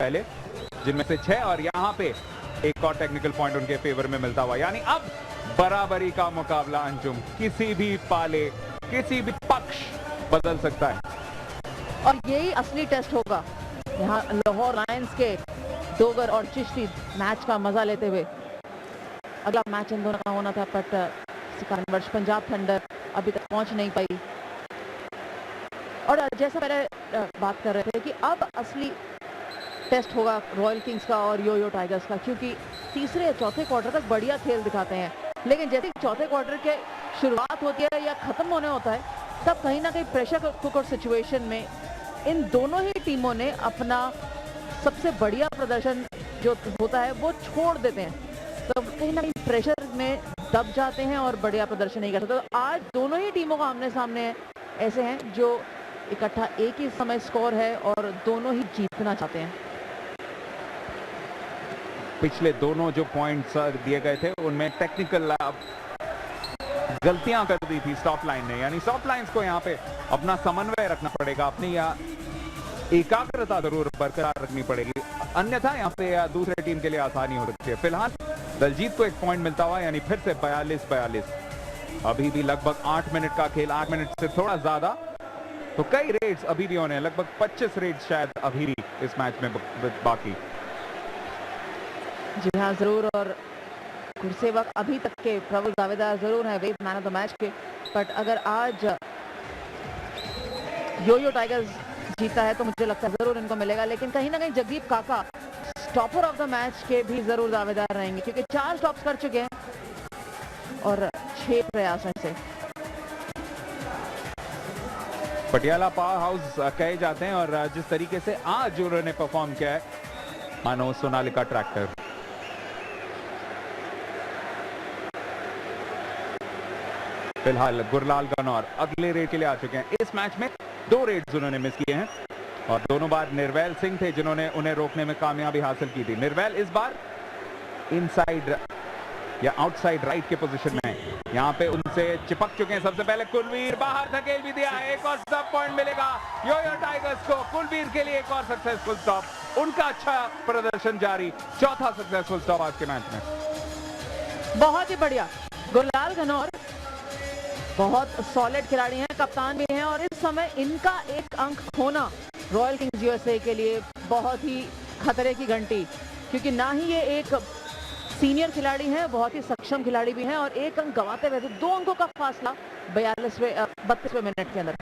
पहले, जिनमें से 6, और यहाँ पे एक और टेक्निकल पॉइंट उनके फेवर में मिलता हुआ, यानी अब बराबरी का मुकाबला अंजुम किसी भी पाले, किसी भी पक्ष बदल सकता है। और यही असली टेस्ट होगा। यहाँ लाहौर लायंस के डोगर और चिश्ती मैच का मजा लेते हुए, अगला मैच इन दोनों का होना था, बट इसी कारणवश पंजाब थंडर अभी तक पहुंच नहीं पाई। और जैसा पहले बात कर रहे थे कि अब असली टेस्ट होगा रॉयल किंग्स का और यो-यो टाइगर्स का, क्योंकि तीसरे या चौथे क्वार्टर तक बढ़िया खेल दिखाते हैं, लेकिन जैसे चौथे क्वार्टर के शुरुआत होती है या खत्म होने होता है, तब कहीं ना कहीं प्रेशर कुकर सिचुएशन में इन दोनों ही टीमों ने अपना सबसे बढ़िया प्रदर्शन जो होता है वो छोड़ देते हैं, तो कहीं ना कहीं प्रेशर में दब जाते हैं और बढ़िया प्रदर्शन नहीं कर सकते। तो आज दोनों ही टीमों का आमने सामने ऐसे हैं जो इकट्ठा एक ही समय स्कोर है और दोनों ही जीतना चाहते हैं। पिछले दोनों जो पॉइंट्स दिए गए थे उनमें टेक्निकल गलतियां कर दी थी स्टॉप लाइन ने, यानी स्टॉप लाइंस को यहाँ पे अपना समन्वय रखना पड़ेगा, अपनी एकाग्रता जरूर बरकरार रखनी पड़ेगी, अन्यथा यहाँ पे दूसरे टीम के लिए आसानी हो सकती है। फिलहाल दलजीत को एक पॉइंट मिलता हुआ, यानी फिर से 42-42। अभी भी लगभग 8 मिनट का खेल, 8 मिनट से थोड़ा ज्यादा, तो कई रेड्स अभी भी होने हैं, लगभग 25 रेड्स शायद अभी भी इस मैच में बाकी। जी हाँ जरूर, और गुरसेवक अभी तक के प्रबल दावेदार जरूर हैं wave man of the match के, बट अगर आज यो-यो टाइगर्स जीता है तो मुझे लगता है जरूर इनको मिलेगा, लेकिन कहीं ना कहीं जगदीप काका स्टॉपर ऑफ द मैच के भी जरूर दावेदार रहेंगे, क्योंकि 4 स्टॉप्स कर चुके हैं और 6 प्रयास में से। पटियाला पावर हाउस कहे जाते हैं, और जिस तरीके से आज उन्होंने परफॉर्म किया है मानो सोनालिका ट्रैक्टर। फिलहाल गुरलाल गनौर अगले रेड के लिए आ चुके हैं। इस मैच में 2 रेड्स उन्होंने मिस किए हैं और दोनों बार निर्वैल सिंह थे जिन्होंने उन्हें रोकने में कामयाबी हासिल की थी। निर्वैल इस बार इनसाइड या आउटसाइड राइट के पोजीशन में, यहाँ पे उनसे चिपक चुके हैं। सबसे पहले कुलवीर बाहर धकेल भी दिया, एक और स्टॉप पॉइंट मिलेगा यो-यो टाइगर्स को। कुलवीर के लिए एक और सक्सेसफुल स्टॉप, उनका अच्छा प्रदर्शन जारी, चौथा सक्सेसफुल स्टॉप आज के मैच में। बहुत ही बढ़िया, गुरलाल गनौर बहुत सॉलिड खिलाड़ी हैं, कप्तान भी हैं, और इस समय इनका एक अंक खोना रॉयल किंग्स यूएसए के लिए बहुत ही खतरे की घंटी, क्योंकि ना ही ये एक सीनियर खिलाड़ी हैं, बहुत ही सक्षम खिलाड़ी भी हैं, और एक अंक गंवाते हुए 2 अंकों का फासला 32वें मिनट के अंदर।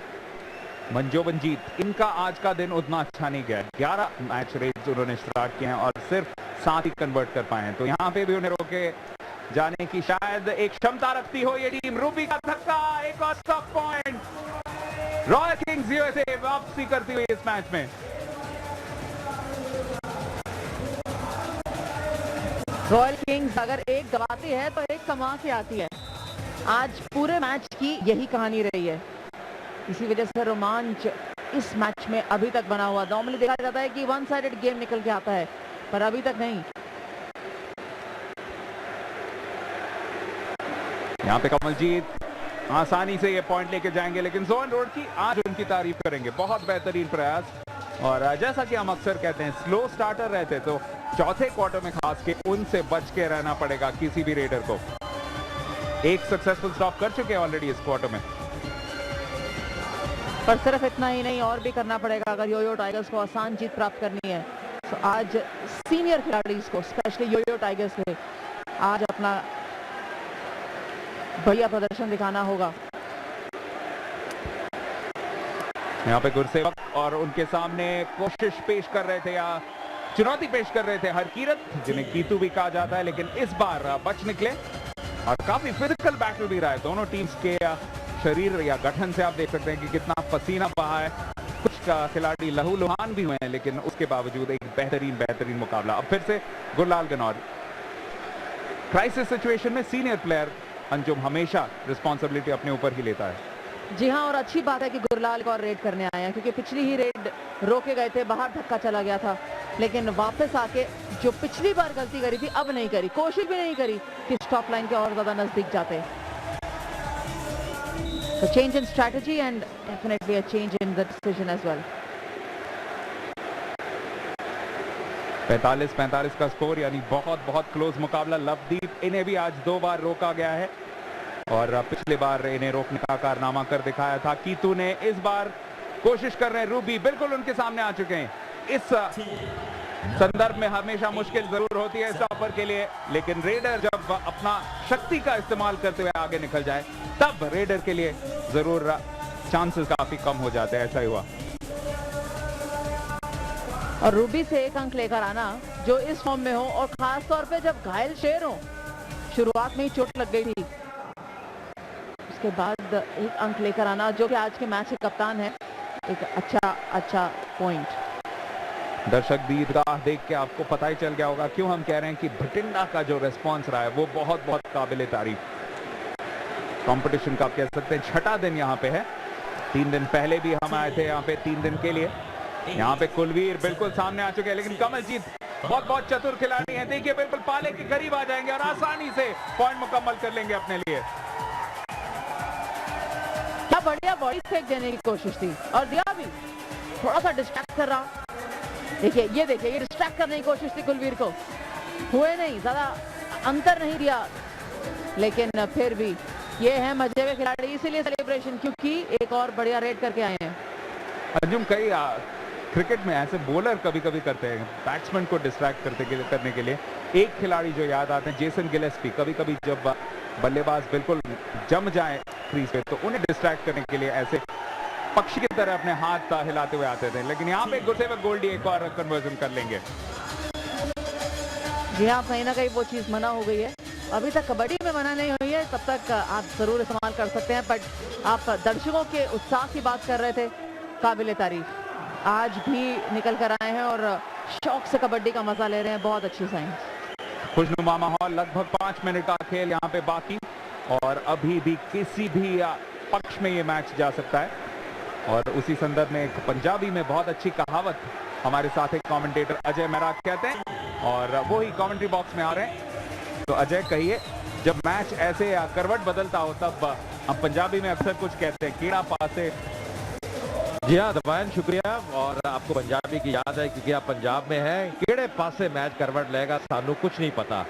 मंजो मंजीत, इनका आज का दिन उतना अच्छा नहीं गया, 11 मैच रेस उन्होंने स्टार्ट किए हैं और सिर्फ 7 ही कन्वर्ट कर पाए हैं, तो यहाँ पे भी उन्हें रोके जाने की शायद एक क्षमता रखती हो ये टीम। रूबी का धक्का, एक और stop point, royal Kings USA वापसी करती हुई इस मैच में। रॉयल किंग्स अगर एक गवाती है तो एक कमा के आती है, आज पूरे मैच की यही कहानी रही है, इसी वजह से रोमांच इस मैच में अभी तक बना हुआ। नॉर्मली देखा जाता है कि 1 साइडेड गेम निकल के आता है, पर अभी तक नहीं। यहाँ पे कमलजीत आसानी से ये पॉइंट लेके जाएंगे, लेकिन जोन रोड की आज उनकी तारीफ करेंगे, बहुत बेहतरीन प्रयास। और जैसा कि हम अक्सर कहते हैं, स्लो स्टार्टर रहते तो चौथे क्वार्टर में खास के उनसे बच के रहना पड़ेगा किसी भी रेडर को। एक सक्सेसफुल स्टॉप कर चुके हैं ऑलरेडी इस क्वार्टर में, पर सिर्फ इतना ही नहीं, और भी करना पड़ेगा अगर यो-यो टाइगर्स को आसान जीत प्राप्त करनी है। तो आज सीनियर खिलाड़ी को, स्पेशली यो-यो टाइगर्स के, आज अपना बढ़िया प्रदर्शन दिखाना होगा। यहाँ पे गुरसेवक और उनके सामने कोशिश पेश कर रहे थे या चुनौती पेश कर रहे थे हरकीरत, जिन्हें कीतू भी कहा जाता है, लेकिन इस बार बच निकले और काफी फिजिकल बैटल भी रहा है। दोनों टीम्स के शरीर या गठन से आप देख सकते हैं कि कितना पसीना बहा है, कुछ का खिलाड़ी लहूलुहान भी हुए हैं, लेकिन उसके बावजूद एक बेहतरीन मुकाबला। अब फिर से गुरलाल गनौर। क्राइसिस सिचुएशन में सीनियर प्लेयर अंजुम हमेशा रिस्पॉन्सिबिलिटी अपने ऊपर ही लेता है। जी हाँ, और अच्छी बात है कि गुरलाल को और रेड करने आए हैं, क्योंकि पिछली ही रेड रोके गए थे, बाहर धक्का चला गया था, लेकिन वापस आके जो पिछली बार गलती करी थी अब नहीं करी, कोशिश भी नहीं करी कि स्टॉप लाइन के और ज्यादा नजदीक जाते। So change in strategy and definitely a change in the decision as well. 45-45 का स्कोर, यानी बहुत बहुत क्लोज मुकाबला। लवदीप, इन्हें भी आज 2 बार रोका गया है और पिछले बार इन्हें रोकने का कारनामा कर दिखाया था कीतू ने। इस बार कोशिश कर रहे हैं रूबी, बिल्कुल उनके सामने आ चुके हैं। इस संदर्भ में हमेशा मुश्किल जरूर होती है स्टॉपर के लिए, लेकिन रेडर जब अपना शक्ति का इस्तेमाल करते हुए आगे निकल जाए तब रेडर के लिए जरूर चांसेस काफी कम हो जाते हैं। ऐसा ही हुआ। और रूबी से 1 अंक लेकर आना जो इस फॉर्म में हो, और खास तौर पे जब घायल शेर हो, शुरुआत में ही चोट लग गई थी, उसके बाद 1 अंक लेकर आना, जो कि आज के मैच के कप्तान है, एक अच्छा पॉइंट। दर्शक दी ईदगाह देख के आपको पता ही चल गया होगा क्यों हम कह रहे हैं कि भटिंडा का जो रिस्पांस रहा है वो बहुत बहुत काबिल तारीफ। कंपटीशन का आप कह सकते हैं 6ठा दिन यहाँ पे है। 3 दिन पहले भी हम आए थे यहाँ पे 3 दिन के लिए। यहाँ पे कुलवीर बिल्कुल सामने आ चुके हैं, लेकिन कमलजीत बहुत चतुर खिलाड़ी हैं। देखिए बिल्कुल पाले के करीब आ जाएंगे और आसानी से पॉइंट मुकम्मल कर लेंगे अपने लिए। क्या बढ़िया बॉडी फेंक देने की कोशिश थी और दिया भी, थोड़ा सा डिस्ट्रैक्ट कर रहा। देखिए ये डिस्ट्रैक्ट करने की कोशिश थी कुलवीर को, हुए नहीं, ज्यादा अंतर नहीं दिया, लेकिन फिर भी ये है मजे में खिलाड़ी, इसीलिए सेलिब्रेशन, क्योंकि एक और बढ़िया रेड करके आए हैं। अंजुम, कई क्रिकेट में ऐसे बॉलर कभी कभी करते हैं बैट्समैन को डिस्ट्रैक्ट करने के लिए। एक खिलाड़ी जो याद आते हैं, जेसन गिलेस्पी, कभी कभी जब बल्लेबाज बिल्कुल जम जाए क्रीज पे तो उन्हें डिस्ट्रैक्ट करने के लिए ऐसे पक्षी की तरह अपने हाथ हिलाते हुए आते थे, लेकिन यहाँ पे गुरसेवक गोल्डी एक और कन्वर्जन कर लेंगे। जी हाँ, कहीं ना कहीं वो चीज मना हो गई है, अभी तक कबड्डी में मना नहीं हुई है, तब तक आप जरूर इस्तेमाल कर सकते हैं। बट आप दर्शकों के उत्साह की बात कर रहे थे, काबिले तारीफ, आज भी निकल कर आए हैं और शौक से कबड्डी का मजा ले रहे हैं, बहुत अच्छी साइन। खुशनुमा माहौल, लगभग 5 मिनट का खेल यहाँ पे बाकी और अभी भी किसी भी पक्ष में ये मैच जा सकता है। और उसी संदर्भ में एक पंजाबी में बहुत अच्छी कहावत हमारे साथ एक कमेंटेटर अजय मेहरा कहते हैं और वो ही कमेंट्री बॉक्स में आ रहे हैं। तो अजय कहिए, जब मैच ऐसे करवट बदलता हो तब हम पंजाबी में अक्सर कुछ कहते हैं, कीड़ा पासे। जी हाँ दबायन, शुक्रिया। और आपको पंजाबी की याद है क्योंकि आप पंजाब में हैं। केड़े पासे मैच करवट लेगा सानू कुछ नहीं पता,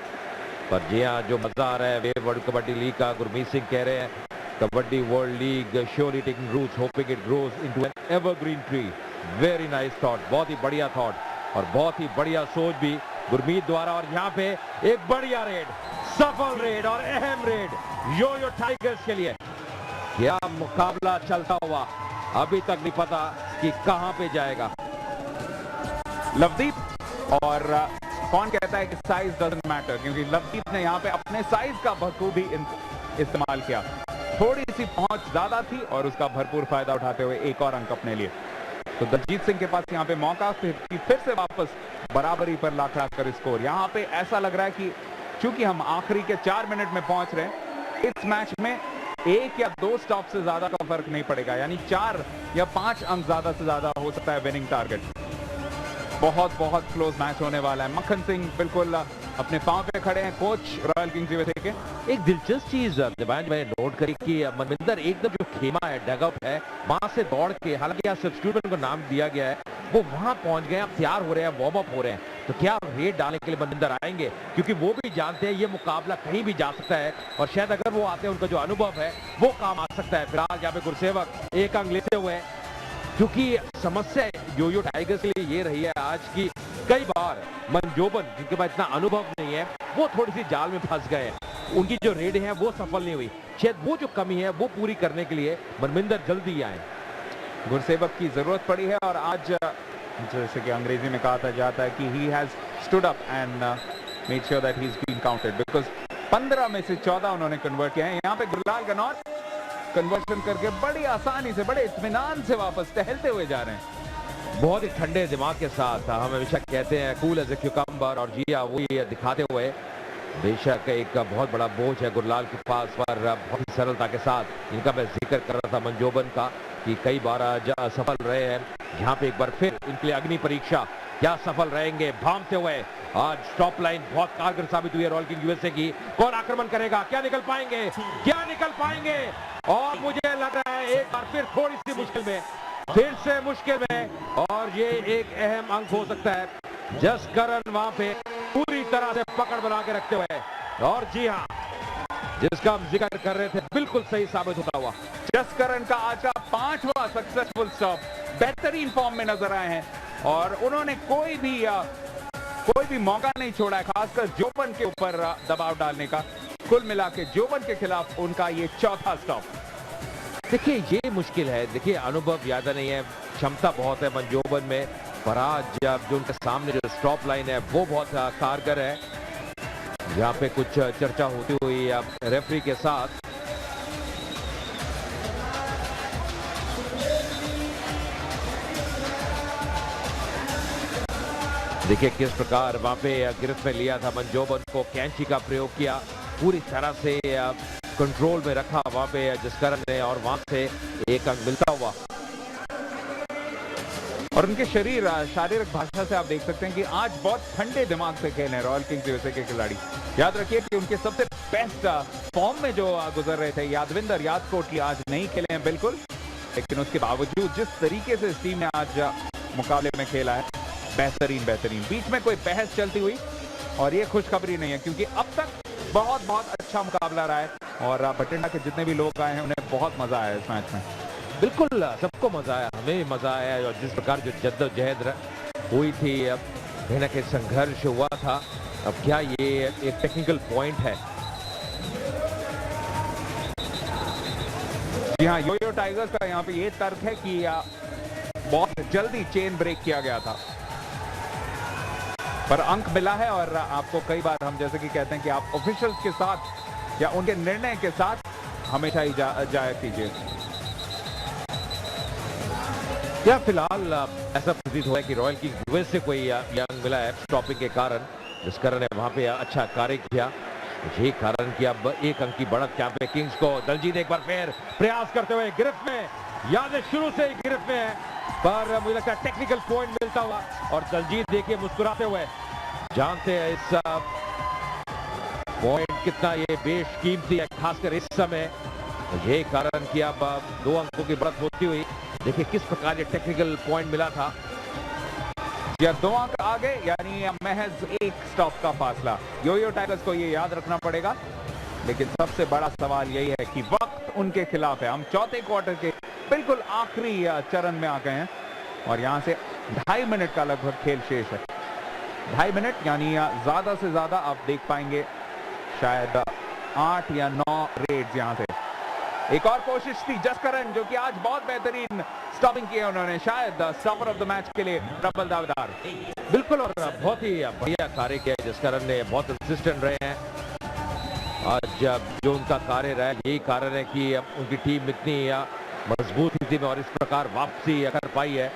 पर जी हाँ जो मजा आ रहा है वे वर्ल्ड कबड्डी लीग का। गुरमीत सिंह कह रहे हैं kabaddi world league surely taking roots, hoping it grows into an evergreen tree. Very nice thought, बहुत ही बढ़िया थॉट और बहुत ही बढ़िया सोच भी गुरमीत द्वारा। और यहाँ पे एक बढ़िया रेड, सफल रेड और अहम रेड यो टाइगर्स के लिए। क्या मुकाबला चलता हुआ, अभी तक नहीं पता कि कहां पे जाएगा। लवदीप, और कौन कहता है कि साइज डजंट मैटर, क्योंकि लवदीप ने यहाँ पे अपने साइज का बखूबी इस्तेमाल किया। थोड़ी सी पहुंच ज्यादा थी और उसका भरपूर फायदा उठाते हुए एक और अंक अपने लिए। तो दलजीत सिंह के पास यहाँ पे मौका फिर से वापस बराबरी पर ला खड़ा कर स्कोर। यहाँ पे ऐसा लग रहा है कि चूंकि हम आखिरी के 4 मिनट में पहुंच रहे हैं, इस मैच में 1 या 2 स्टॉप से ज्यादा का फर्क नहीं पड़ेगा, यानी 4 या 5 अंक ज्यादा से ज्यादा हो सकता है विनिंग टारगेट। बहुत क्लोज मैच होने वाला है। मक्खन सिंह बिल्कुल अपने पांव पे खड़े हैं, कोच रॉयल किंग्स यूएसए के। एक दिलचस्प चीज मैंने नोट करी कि मनविंदर एकदम जो खेमा है, डगअप है, वहां से दौड़ के, हालांकि यहाँ सब्स्टिट्यूट को नाम दिया गया है, वो वहां पहुंच गए, अब तैयार हो रहे हैं, वार्म अप हो रहे हैं। तो क्या रेड डालने के लिए मनविंदर आएंगे, क्योंकि वो भी जानते हैं ये मुकाबला कहीं भी जा सकता है और शायद अगर वो आते हैं उनका जो अनुभव है वो काम आ सकता है। फिलहाल यहाँ पे गुरसेवक 1 अंक लेते हुए, क्योंकि समस्या यो टाइगर्स के लिए ये रही है आज की, कई बार मंजोबन जिनके पास इतना अनुभव नहीं है वो थोड़ी सी जाल में फंस गए, उनकी जो रेड है वो सफल नहीं हुई। शायद वो जो कमी है वो पूरी करने के लिए मनविंदर जल्दी आए। गुरसेवक की जरूरत पड़ी है और आज जैसे कि अंग्रेजी में कहा जाता है कि he has stood up and made sure that he's been counted, because 15 में से 14 उन्होंने कन्वर्ट किया है। यहाँ पे गुरलाल गनौर कन्वर्शन करके बड़ी आसानी से, बड़े इत्मीनान से वापस टहलते हुए जा रहे हैं, बहुत ही ठंडे दिमाग के साथ। हम हमेशा कहते हैं कूल एज ए क्यूकम्बर, और जी हाँ वो ये दिखाते हुए बेशक एक बहुत बड़ा बोझ है गुरलाल के पास, पर बहुत ही सरलता के साथ इनका मैं जिक्र कर रहा था मंजोबन का कि कई बार सफल रहे हैं। यहाँ पे एक बार फिर इनके लिए अग्नि परीक्षा, क्या सफल रहेंगे भांपते हुए। आज स्टॉप लाइन बहुत कारगर साबित हुई है रॉयल किंग यूएसए की। कौन आक्रमण करेगा, क्या निकल पाएंगे, क्या निकल पाएंगे। और मुझे लग रहा है एक बार फिर थोड़ी सी मुश्किल में, फिर से मुश्किल में, और ये एक अहम अंक हो सकता है। जसकरण वहां पे पूरी तरह से पकड़ बना के रखते हुए, और जी हाँ, जिसका हम जिक्र कर रहे थे बिल्कुल सही साबित होता हुआ। जसकरण का आज का 5वां सक्सेसफुल स्टॉप, बेहतरीन फॉर्म में नजर आए हैं और उन्होंने कोई भी मौका नहीं छोड़ा है, खासकर जोबन के ऊपर दबाव डालने का। कुल मिला के जोबन के खिलाफ उनका ये चौथा स्टॉप। देखिए ये मुश्किल है, देखिए अनुभव ज्यादा नहीं है, क्षमता बहुत है मंजोबन में, पर आज जो उनके सामने जो स्टॉप लाइन है वो बहुत कारगर है। यहाँ पे कुछ चर्चा होती हुई रेफरी के साथ। देखिए किस प्रकार वहां पे गिरफ्त में लिया था मंजोबन को, कैंची का प्रयोग किया, पूरी तरह से कंट्रोल में रखा वहां पे जसकरण ने, और वहां से एक अंक मिलता हुआ। और उनके शारीरिक भाषा से आप देख सकते हैं कि आज बहुत ठंडे दिमाग से खेल हैं रॉयल किंग्स यूएसए के खिलाड़ी। याद रखिए कि उनके सबसे बेस्ट फॉर्म में जो गुजर रहे थे यादविंदर कोटली आज नहीं खेले हैं बिल्कुल, लेकिन उसके बावजूद जिस तरीके से इस टीम ने आज मुकाबले में खेला है, बेहतरीन। बीच में कोई बहस चलती हुई और ये खुशखबरी नहीं है, क्योंकि अब तक बहुत अच्छा मुकाबला रहा है और बठिंडा के जितने भी लोग आए हैं उन्हें बहुत मजा आया इस मैच में। बिल्कुल सबको मजा आया, हमें भी मजा आया, और जिस प्रकार जो जद्दोजहद हुई थी, अब कहीं ना कहीं संघर्ष हुआ था, अब क्या ये एक टेक्निकल पॉइंट है? जी हाँ, योयो टाइगर्स का यहाँ पे ये तर्क है कि बहुत जल्दी चेन ब्रेक किया गया था, पर अंक मिला है। और आपको कई बार हम जैसे कि कहते हैं कि आप ऑफिशियल्स के साथ या उनके निर्णय के साथ हमेशा ही जाया कीजिए। क्या फिलहाल ऐसा प्रतीत हुआ है कि रॉयल किंग्स यूएसए से कोई अंक मिला है स्टॉपिंग के कारण, जसकरण ने वहां पे अच्छा कार्य किया, यही कारण कि अब एक अंक की बढ़त यहाँ पे किंग्स को। दलजीत एक बार फिर प्रयास करते हुए गिरफ्त में, यादें शुरू से ही गिरफ्त में है, पर मुझे लगता है टेक्निकल पॉइंट मिलता हुआ, और दलजीत देखिए मुस्कुराते हुए, जानते हैं इस पॉइंट कितना ये बेशकीमती है खासकर इस समय। यही कारण कि अब 2 अंकों की बढ़त होती हुई, देखिए किस प्रकार ये टेक्निकल पॉइंट मिला था। या 2 अंक आगे, यानी महज 1 स्टॉप का फासला। योयो टाइगर्स को ये याद रखना पड़ेगा, लेकिन सबसे बड़ा सवाल यही है कि वक्त उनके खिलाफ है। हम चौथे क्वार्टर के बिल्कुल आखिरी चरण में आ गए हैं और यहां से 2.5 मिनट का लगभग खेल शेष है। 2.5 मिनट यानी ज्यादा से ज्यादा आप देख पाएंगे शायद 8 या 9 रेड्स यहां से। एक और कोशिश थी जसकरण, जो कि आज बहुत बेहतरीन स्टॉपिंग की है उन्होंने, शायद स्टॉपर ऑफ द मैच के लिए डबल दावेदार। बिल्कुल, और बहुत ही बढ़िया कार्य किया जसकरण ने, बहुत कंसिस्टेंट रहे हैं आज। जो उनका कार्य रहा, यही कारण है कि उनकी टीम इतनी मजबूत स्थिति में और इस प्रकार वापसी कर पाई है।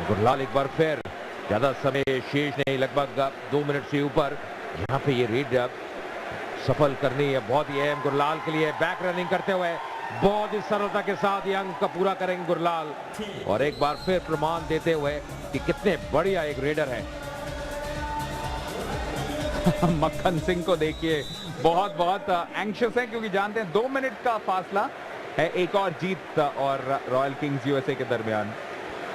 गुरलाल एक बार फिर, ज्यादा समय शेष नहीं, लगभग 2 मिनट से ऊपर यहाँ पे ये रेड सफल करनी है, बहुत ही अहम गुरलाल के लिए। बैक रनिंग करते हुए बहुत ही सरलता के साथ ये अंक का पूरा करेंगे गुरलाल, और एक बार फिर प्रमाण देते हुए कि कितने बढ़िया एक रेडर है। मक्खन सिंह को देखिए, बहुत एंग्शियस है, क्योंकि जानते हैं 2 मिनट का फासला है एक और जीत और रॉयल किंग्स यूएसए के दरमियान।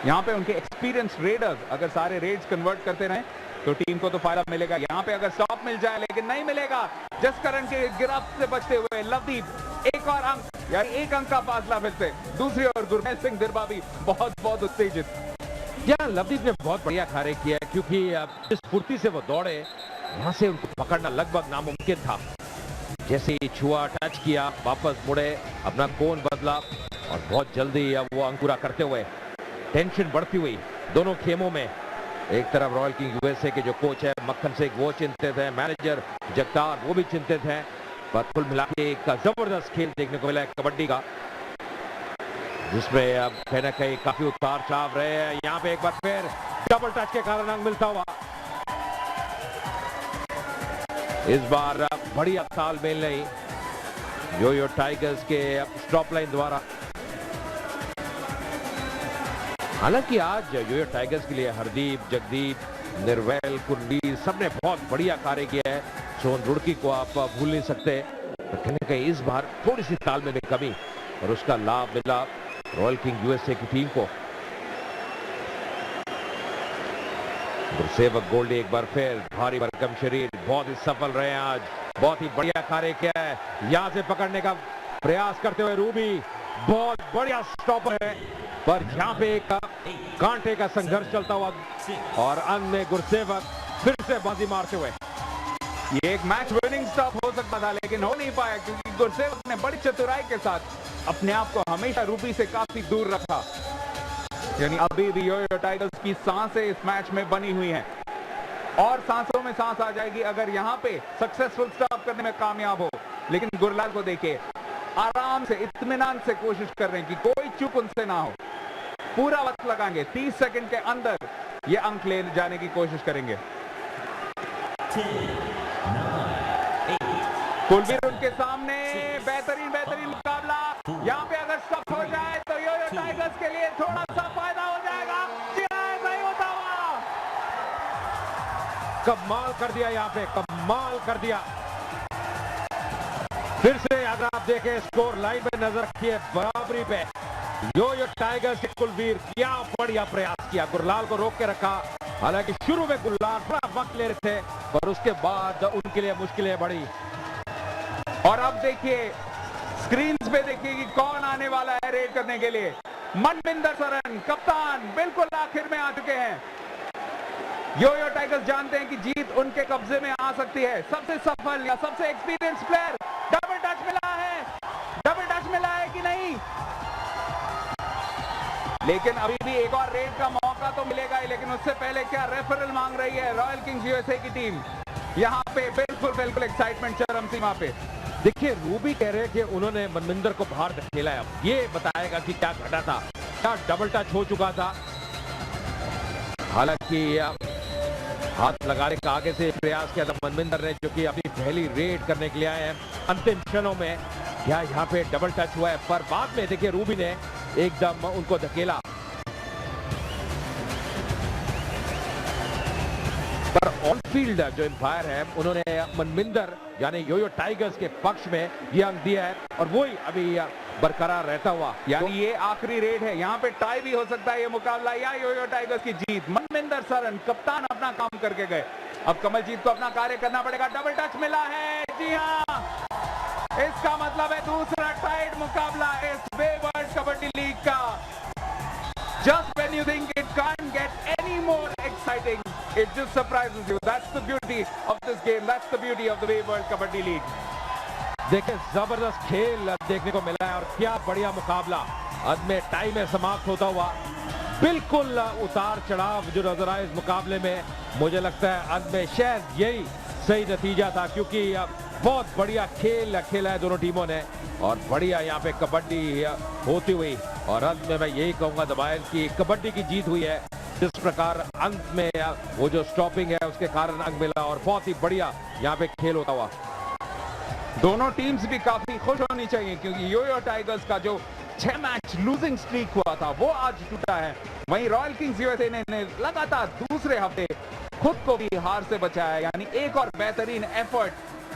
यहाँ पे उनके एक्सपीरियंस रेडर्स अगर सारे रेड्स कन्वर्ट करते रहे तो टीम को तो फायदा मिलेगा। यहाँ पे अगर स्टॉप मिल जाए, लेकिन नहीं मिलेगा, जसकरण के गिरफ्त से बचते हुए लवदीप एक और अंक, यानी 1 अंक का फासला फिर से। दूसरी ओर गुरमेल सिंह दिरबा भी बहुत उत्तेजित। यहाँ लवदीप ने बहुत बढ़िया कार्य किया है, क्योंकि जिस फुर्ती से वो दौड़े, वहां से उनको पकड़ना लगभग नामुमकिन था। जैसे ही छुआ, टच किया, वापस मुड़े, अपना कोण बदला और बहुत जल्दी अब वो अंक पूरा करते हुए। टेंशन बढ़ती हुई दोनों खेमों में। एक तरफ रॉयल किंग यूएसए के जो कोच है मक्खन सिंह, वो चिंतित है, मैनेजर जगतार वो भी चिंतित है, पर कुल मिला के एक जबरदस्त खेल देखने को मिला है कबड्डी का, जिसमें अब कहीं ना कहीं काफी उतार चढ़ाव रहे हैं। यहाँ पे एक बार फिर डबल टच के कारण अंक मिलता हुआ। इस बार बढ़िया तालमेल नहीं योयो टाइगर्स के स्टॉप लाइन द्वारा। हालांकि आज योयो टाइगर्स के लिए हरदीप, जगदीप, निर्वैल, कुलवीर सबने बहुत बढ़िया कार्य किया है। सोन रुड़की को आप भूल नहीं सकते, तो कहीं ना कहीं इस बार थोड़ी सी तालमेल में कमी और उसका लाभ मिला रॉयल किंग यूएसए की टीम को। गुरसेवक गोल्डी एक बार फिर भारी भरकम शरीर, बहुत ही सफल रहे हैं आज, बहुत ही बढ़िया कार्य किया है। यहां से पकड़ने का प्रयास करते हुए रूबी, बहुत बढ़िया स्टॉपर है, पर यहां पे एक कांटे का संघर्ष चलता हुआ और अंत में गुरसेवक फिर से बाजी मारते हुए। ये एक मैच विनिंग स्टॉप हो सकता था, लेकिन हो नहीं पाया क्योंकि गुरसेवक ने बड़ी चतुराई के साथ अपने आप को हमेशा रूबी से काफी दूर रखा। यानी अभी भी यो-यो टाइगर्स की सांसें इस मैच में बनी हुई हैं और सांसों में सांस आ जाएगी अगर यहां पे सक्सेसफुल स्टॉप करने में कामयाब हो। लेकिन गुरलाल को देखिए, आराम से इत्मीनान से कोशिश कर रहे हैं कि कोई चूक उनसे ना हो। पूरा वक्त लगाएंगे, 30 सेकंड के अंदर ये अंक ले जाने की कोशिश करेंगे। कुलवीर उनके सामने, बेहतरीन मुकाबला। यहाँ पे अगर सब हो जाए तो यो-यो टाइगर्स के लिए थोड़ा सा फायदा हो जाएगा। जी हाँ, सही होता हुआ। कमाल कर दिया, यहाँ पे कमाल कर दिया। फिर से अगर आप देखें स्कोर लाइन पे नजर रखिए, बराबरी पे यो-यो टाइगर्स के कुलवीर क्या बढ़िया प्रयास किया, गुरलाल को रोक के रखा। हालांकि शुरू में गुरलाल बड़ा वक्त ले रहे थे, पर उसके बाद उनके लिए मुश्किलें बढ़ी। और अब देखिए स्क्रीन पे देखिए कि कौन आने वाला है रेड करने के लिए। मनविंदर सरन कप्तान बिल्कुल आखिर में आ चुके हैं। यो-यो टाइगर्स जानते हैं कि जीत उनके कब्जे में आ सकती है। सबसे सफल या सबसे एक्सपीरियंस प्लेयर, डबल टच मिला है, डबल टच मिला है कि नहीं? लेकिन अभी भी एक और रेड का मौका तो मिलेगा ही, लेकिन उससे पहले क्या रेफरल मांग रही है रॉयल किंग्स यूएसए की टीम। यहाँ पे बिल्कुल एक्साइटमेंट चरम सीमा पे। देखिए रूबी कह रहे हैं कि उन्होंने मनविंदर को बाहर धकेला है। अब ये बताएगा कि क्या घटा था, क्या डबल टच हो चुका था। हालांकि हाथ लगाने का आगे से प्रयास किया था मनविंदर ने, जो कि अपनी पहली रेड करने के लिए आए हैं अंतिम क्षणों में। क्या यहाँ पे डबल टच हुआ है, पर बाद में देखिए रूबी ने एकदम उनको धकेला। पर ऑन फील्ड जो एम्पायर है उन्होंने मनविंदर यानी यो-यो टाइगर्स के पक्ष में ये अंक दिया है और वही अभी बरकरार रहता हुआ। यानी ये आखिरी रेड है, यहाँ पे टाई भी हो सकता है ये मुकाबला या यो-यो टाइगर्स की जीत। मनविंदर सरन कप्तान अपना काम करके गए, अब कमलजीत को अपना कार्य करना पड़ेगा। डबल टच मिला है, जी हाँ, इसका मतलब है दूसरा टाइड मुकाबला इस वेवर्ल्ड कबड्डी लीग का। Just when you think it can't get any more exciting, it just surprises you. That's the beauty of this game. That's the beauty of the Wayward Kabaddi League. देखिए जबरदस्त खेल देखने को मिला है और क्या बढ़िया मुकाबला अंत में टाई में समाप्त होता हुआ। बिल्कुल उतार चढ़ाव जो नजर आए इस मुकाबले में, मुझे लगता है अंत में शायद यही सही नतीजा था, क्योंकि बहुत बढ़िया खेल खेला है दोनों टीमों ने और बढ़िया यहाँ पे कबड्डी होती हुई। और अंत में मैं यही कहूंगा दबाएं कि कबड्डी की जीत हुई है। जिस प्रकार अंत में वो जो स्टॉपिंग है उसके कारण अंक मिला और बहुत ही बढ़िया यहाँ पे खेल होता हुआ। दोनों टीम्स भी काफी खुश होनी चाहिए क्योंकि यो-यो टाइगर्स का जो 6 मैच लूजिंग स्ट्रीक हुआ था वो आज टूटा है। वहीं रॉयल किंग्स यूएसए ने लगातार दूसरे हफ्ते खुद को भी हार से बचाया, यानी एक और बेहतरीन एफर्ट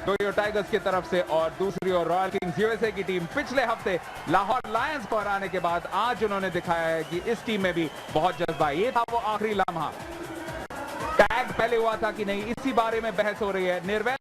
यो-यो टाइगर्स की तरफ से। और दूसरी ओर रॉयल किंग्स यूएसए की टीम पिछले हफ्ते लाहौर लायंस को हराने के बाद आज उन्होंने दिखाया है कि इस टीम में भी बहुत जज्बा है। ये था वो आखिरी लम्हा। टैग पहले हुआ था कि नहीं, इसी बारे में बहस हो रही है। निर्वैर